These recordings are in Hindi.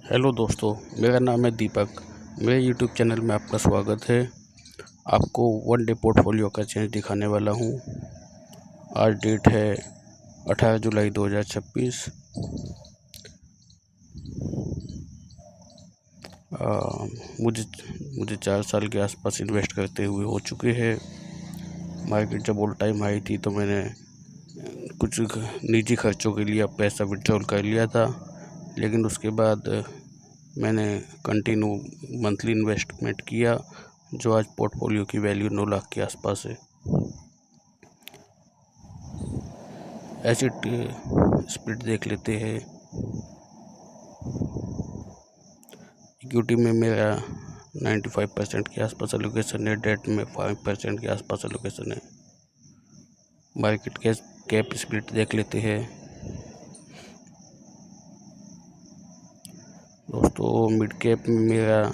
हेलो दोस्तों, मेरा नाम है दीपक। मेरे यूट्यूब चैनल में आपका स्वागत है। आपको वन डे पोर्टफोलियो का चेंज दिखाने वाला हूँ। आज डेट है 18 जुलाई 2026। मुझे मुझे 4 साल के आसपास इन्वेस्ट करते हुए हो चुके हैं। मार्केट जब ऑल टाइम हाई थी तो मैंने कुछ निजी खर्चों के लिए पैसा विड्रॉल कर लिया था, लेकिन उसके बाद मैंने कंटिन्यू मंथली इन्वेस्टमेंट किया, जो आज पोर्टफोलियो की वैल्यू 9 लाख के आसपास है। एसिड स्प्लिट देख लेते हैं। इक्विटी में मेरा 95% के आसपास एलोकेशन है। डेट में 5% के आसपास एलोकेशन है। मार्केट कैप स्प्लिट देख लेते हैं। दोस्तों, मिड कैप में मेरा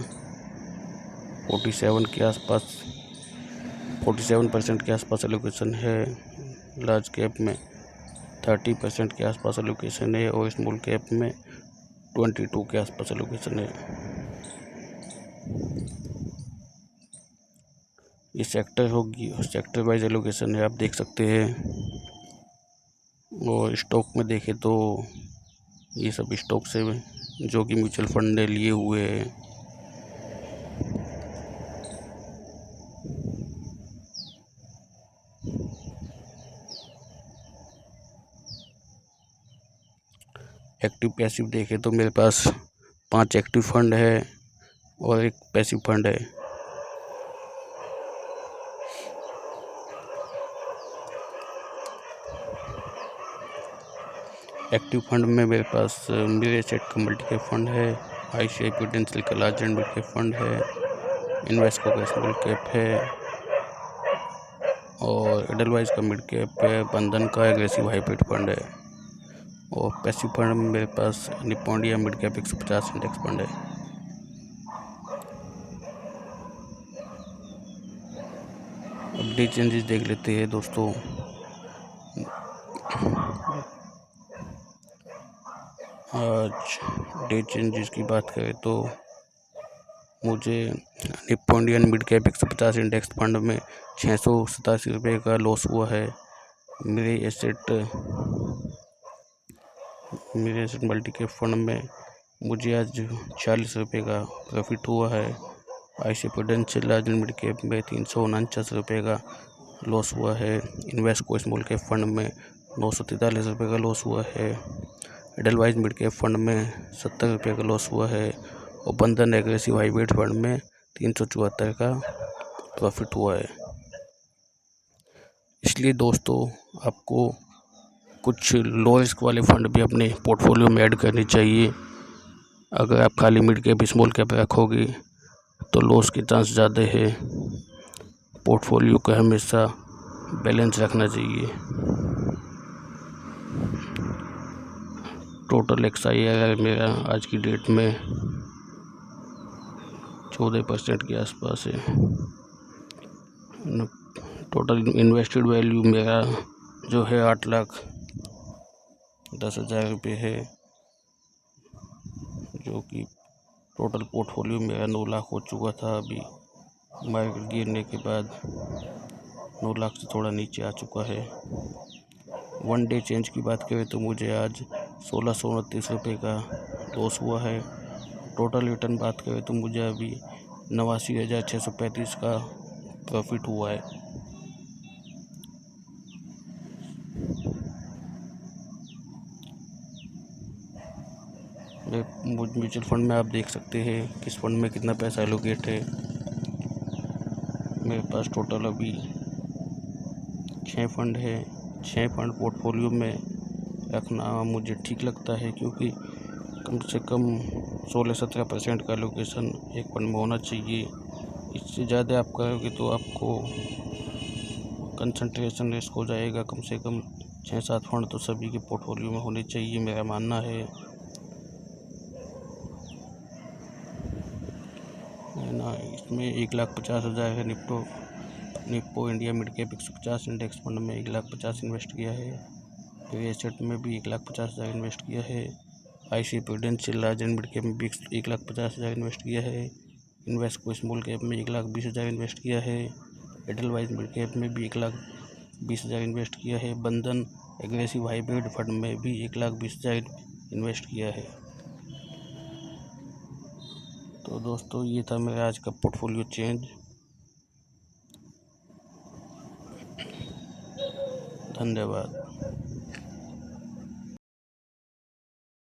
47% के आसपास एलोकेशन है। लार्ज कैप में 30% के आसपास एलोकेशन है और स्मॉल कैप में 22 के आसपास एलोकेशन है। ये सेक्टर वाइज एलोकेशन है, आप देख सकते हैं। और स्टॉक में देखें तो ये सब स्टॉक से जो कि म्यूचुअल फंड ने लिए हुए हैं। एक्टिव पैसिव देखें तो मेरे पास 5 एक्टिव फंड है और एक पैसिव फंड है। एक्टिव फंड में मेरे पास मिरर एसेट का मल्टी कैप फंड है, ICICI प्रूडेंशियल का large and mid cap fund है, इन्वेस्को का स्मॉल कैप है और एडलवाइज का मिड कैप है, बंधन का एग्रेसिव हाइब्रिड फंड है। और पैसिव फंड में मेरे पास Nippon India mid cap 150 index fund है। अब डे चेंजेस देख लेते हैं दोस्तों। आज डे चेंजेस की बात करें तो मुझे Nippon Indian mid cap 150 index fund में 687 रुपये का लॉस हुआ है। मेरे एसेट मल्टी कैप फंड में मुझे आज 40 रुपये का प्रॉफिट हुआ है। ICICI prudential large and mid cap में 349 रुपये का लॉस हुआ है। इन्वेस्को स्मॉल कैप फंड में 943 रुपये का लॉस हुआ है। एडलवाइज मिड कैप फंड में 70 रुपये का लॉस हुआ है और बंधन एग्रेसिव हाइब्रिड फंड में 374 का प्रॉफिट हुआ है। इसलिए दोस्तों, आपको कुछ लो रिस्क वाले फंड भी अपने पोर्टफोलियो में ऐड करने चाहिए। अगर आप खाली मिड कैप स्मॉल कैप रखोगे तो लॉस के चांस ज़्यादा है। पोर्टफोलियो को हमेशा बैलेंस रखना चाहिए। टोटल XIR मेरा आज की डेट में 14% के आसपास है। टोटल इन्वेस्टेड वैल्यू मेरा जो है 8,10,000 रुपये है, जो कि टोटल पोर्टफोलियो मेरा 9 लाख हो चुका था। अभी मार्केट गिरने के बाद 9 लाख से थोड़ा नीचे आ चुका है। वन डे चेंज की बात करें तो मुझे आज 1629 रुपये का लॉस हुआ है। टोटल रिटर्न बात करें तो मुझे अभी 89,635 का प्रॉफिट हुआ है। म्यूचुअल फंड में आप देख सकते हैं किस फंड में कितना पैसा एलोकेट है। मेरे पास टोटल अभी 6 फंड है। 6 फंड पोर्टफोलियो में रखना मुझे ठीक लगता है, क्योंकि कम से कम 16-17% का एलोकेशन एक फंड में होना चाहिए। इससे ज़्यादा आप करोगे तो आपको कंसंट्रेशन रिस्क हो जाएगा। कम से कम 6-7 फंड तो सभी के पोर्टफोलियो में होने चाहिए, मेरा मानना है ना। इसमें 1,50,000 है। Nippon India mid cap 150 index fund में 1,50,000 इन्वेस्ट किया है। फिर एसेट में भी 1,50,000 इन्वेस्ट किया है। ICICI prudential large and mid cap में भी 1,50,000 इन्वेस्ट किया है। इन्वेस्को स्मॉल कैप में 1,20,000 इन्वेस्ट किया है। एडलवाइज मिड कैप में भी 1,20,000 इन्वेस्ट किया है। बंधन एग्रेसिव हाइब्रिड फंड में भी 1,20,000 इन्वेस्ट किया है। तो दोस्तों ये था मेरा आज का पोर्टफोलियो चेंज। धन्यवाद।